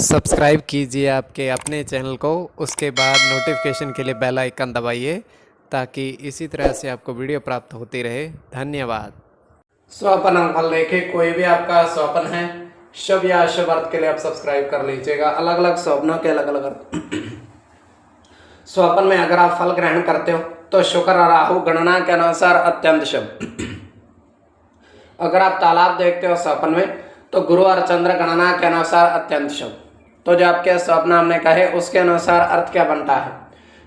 Subscribe कीजिए आपके अपने चैनल को, उसके बाद नोटिफिकेशन के लिए बेल आइकन दबाइए ताकि इसी तरह से आपको वीडियो प्राप्त होती रहे। धन्यवाद। स्वपन अंगफल देखे, कोई भी आपका स्वप्न है शुभ या अशुभ अर्थ के लिए आप सब्सक्राइब कर लीजिएगा। अलग अलग स्वप्नों के अलग अलग अर्थ। स्वप्न में अगर आप फल ग्रहण करते हो तो शुक्र और राहु गणना के अनुसार अत्यंत शुभ। अगर आप तालाब देखते हो स्वप्न में तो गुरु और चंद्र गणना के अनुसार अत्यंत शुभ। तो जो आपके स्वप्न हमने कहे उसके अनुसार अर्थ क्या बनता है,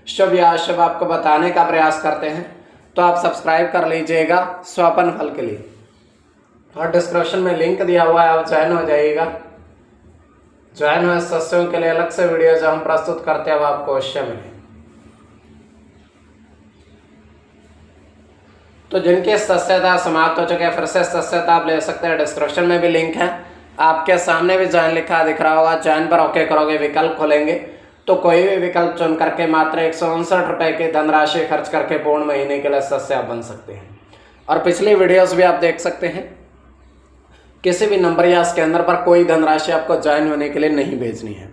शुभ या अशुभ आपको बताने का प्रयास करते हैं। तो आप सब्सक्राइब कर लीजिएगा स्वप्न फल के लिए, और डिस्क्रिप्शन में लिंक दिया हुआ है, आप ज्वाइन हो जाइएगा। ज्वाइन हुए सदस्यों के लिए अलग से वीडियो जो हम प्रस्तुत करते हैं वो आपको अवश्य मिले। तो जिनकी सदस्यता समाप्त हो चुके हैं फिर से सदस्यता आप ले सकते हैं। डिस्क्रिप्शन में भी लिंक है, आपके सामने भी ज्वाइन लिखा दिख रहा होगा। ज्वाइन पर ओके करोगे, विकल्प खोलेंगे तो कोई भी विकल्प चुन करके मात्र 159 रुपए की धनराशि खर्च करके पूर्ण महीने के लिए सदस्य आप बन सकते हैं। और पिछली वीडियोस भी आप देख सकते हैं। किसी भी नंबर या स्कैनर पर कोई धनराशि आपको ज्वाइन होने के लिए नहीं भेजनी है।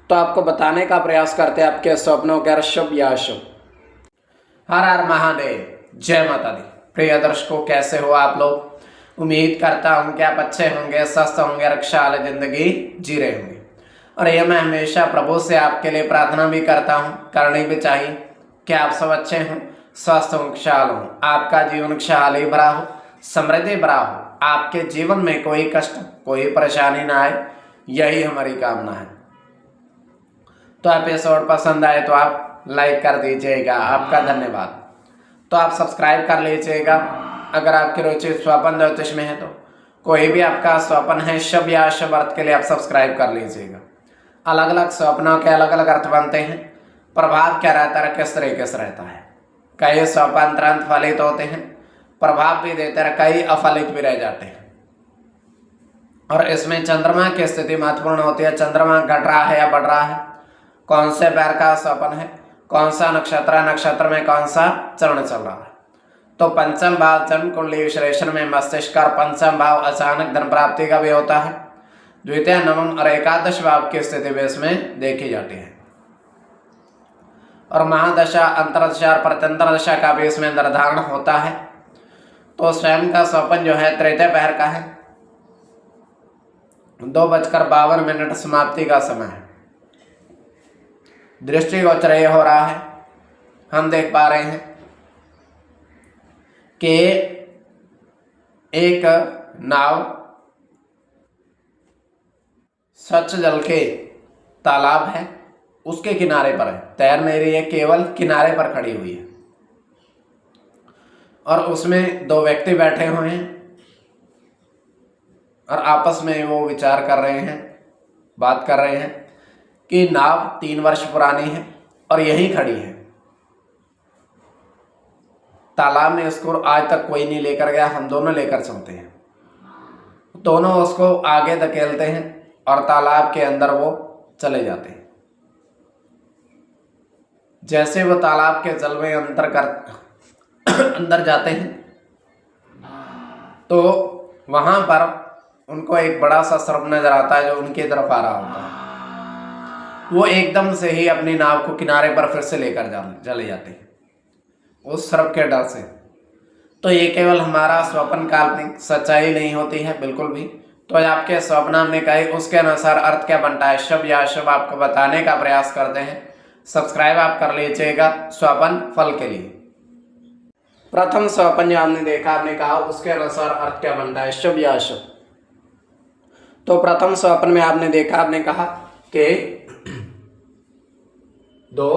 तो आपको बताने का प्रयास करते हैं आपके स्वप्नों के शुभ या अशुभ। हर हर महादेव, जय माता दी। प्रिय दर्शकों, कैसे हो आप लोग? उम्मीद करता हूं कि आप अच्छे होंगे, स्वस्थ होंगे, रक्षा वाली जिंदगी जी रहे होंगे। और ये मैं हमेशा प्रभु से आपके लिए प्रार्थना भी करता हूं, करनी भी चाहिए कि आप सब अच्छे हों, स्वस्थ हों, खुशहाल हों, आपका जीवन खुशहाली भरा हो, समृद्धि भरा हो, आपके जीवन में कोई कष्ट कोई परेशानी ना आए, यही हमारी कामना है। तो एपिसोड पसंद आए तो आप लाइक कर दीजिएगा, आपका धन्यवाद। तो आप सब्सक्राइब कर लीजिएगा अगर आपकी रुचि स्वप्न ज्योतिष में है। तो कोई भी आपका स्वप्न है शुभ या अशुभ अर्थ के लिए आप सब्सक्राइब कर लीजिएगा। अलग अलग स्वप्नों के अलग अलग अर्थ बनते हैं। प्रभाव क्या रहता है, किस तरीके से रहता है। कई स्वप्न तुरंत फलित होते हैं, प्रभाव भी देते हैं, कई अफलित भी रह जाते हैं। और इसमें चंद्रमा की स्थिति महत्वपूर्ण होती है। चंद्रमा घट रहा है या बढ़ रहा है, कौन से पैर का स्वप्न है, कौन सा नक्षत्र है, नक्षत्र में कौन सा चरण चल रहा है। तो पंचम भाव जन्म कुंडली विश्लेषण में मस्तिष्क और पंचम भाव अचानक धन प्राप्ति का भी होता है। द्वितीय, नवम और एकादश भाव की स्थिति भी इसमें देखी जाती है। और महादशा, अंतरदशा और प्रत्यंतर दशा का भी इसमें निर्धारण होता है। तो स्वयं का स्वप्न जो है तृतीय पहर का है, 2:52 समाप्ति का समय है। दृष्टिगोचर हो रहा है, हम देख पा रहे हैं कि एक नाव स्वच्छ जल के तालाब है उसके किनारे पर है, तैर नहीं रही है, केवल किनारे पर खड़ी हुई है। और उसमें दो व्यक्ति बैठे हुए हैं और आपस में वो विचार कर रहे हैं, बात कर रहे हैं कि नाव 3 वर्ष पुरानी है और यहीं खड़ी है। तालाब में उसको आज तक कोई नहीं लेकर गया, हम दोनों लेकर चलते हैं। दोनों उसको आगे धकेलते हैं और तालाब के अंदर वो चले जाते हैं। जैसे वो तालाब के जल में अंदर जाते हैं तो वहां पर उनको एक बड़ा सा सर्प नजर आता है जो उनकी तरफ आ रहा होता है। वो एकदम से ही अपनी नाव को किनारे पर फिर से लेकर चले जाते हैं उस सर्प के डर से। तो ये केवल हमारा स्वप्न काल्पनिक, सच्चाई नहीं होती है बिल्कुल भी। तो आपके स्वप्न हमने कहे उसके अनुसार अर्थ क्या बनता है, शुभ या अशुभ, आपको बताने का प्रयास करते हैं। सब्सक्राइब आप कर लीजिएगा स्वप्न फल के लिए। प्रथम स्वप्न जो हमने देखा, आपने कहा उसके अनुसार अर्थ क्या बनता है, शुभ या अशुभ। तो प्रथम स्वप्न में आपने देखा, आपने कहा कि 2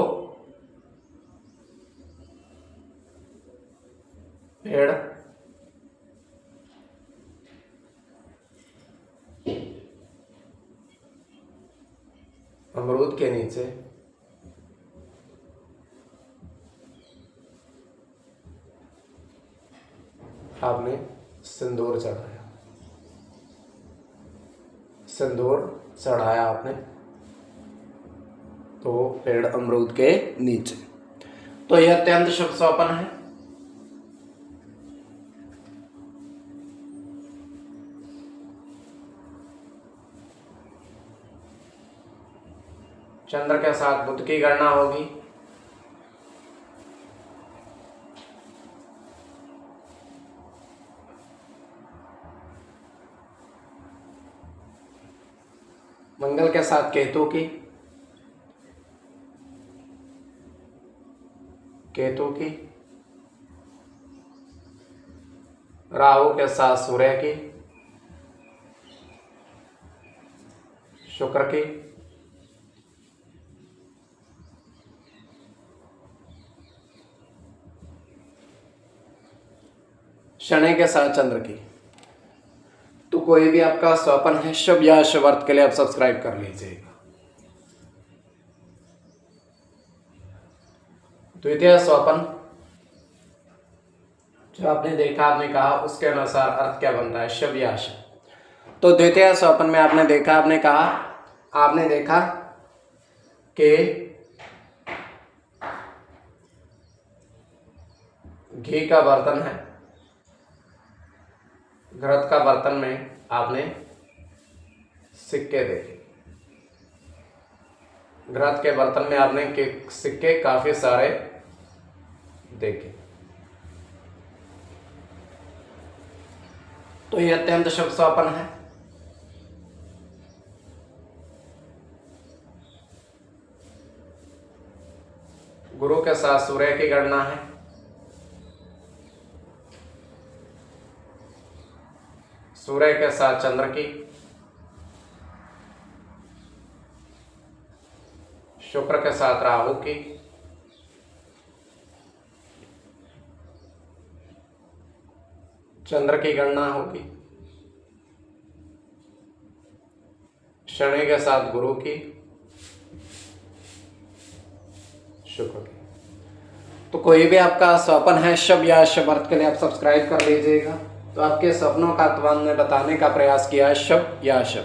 पेड़ अमरूद के नीचे आपने सिंदूर चढ़ाया, सिंदूर चढ़ाया आपने तो पेड़ अमरूद के नीचे। तो यह अत्यंत शुभ स्वप्न है। चंद्र के साथ बुध की गणना होगी। मंगल के साथ केतु की, राहु के साथ सूर्य की, शुक्र की, शनि के साथ चंद्र की। तो कोई भी आपका स्वप्न है शुभ या शुभ अर्थ के लिए आप सब्सक्राइब कर लीजिएगा। द्वितीय स्वप्न जो आपने देखा, आपने कहा, उसके अनुसार अर्थ क्या बनता है, शुभ या अशुभ। तो द्वितीय स्वप्न में आपने देखा, आपने कहा, आपने देखा कि घी का बर्तन है, घृत का बर्तन में आपने सिक्के देखे, घृत के बर्तन में आपने सिक्के काफी सारे देखे। तो यह अत्यंत शुभ स्वप्न है। गुरु के साथ सूर्य की गणना है। सूर्य के साथ चंद्र की, शुक्र के साथ राहु की, चंद्र की गणना होगी। शनि के साथ गुरु की, शुक्र की। तो कोई भी आपका स्वप्न है शुभ या अशुभ अर्थ के लिए आप सब्सक्राइब कर लीजिएगा। तो आपके सपनों का अर्थ मैंने बताने का प्रयास किया है, शुभ या अशुभ।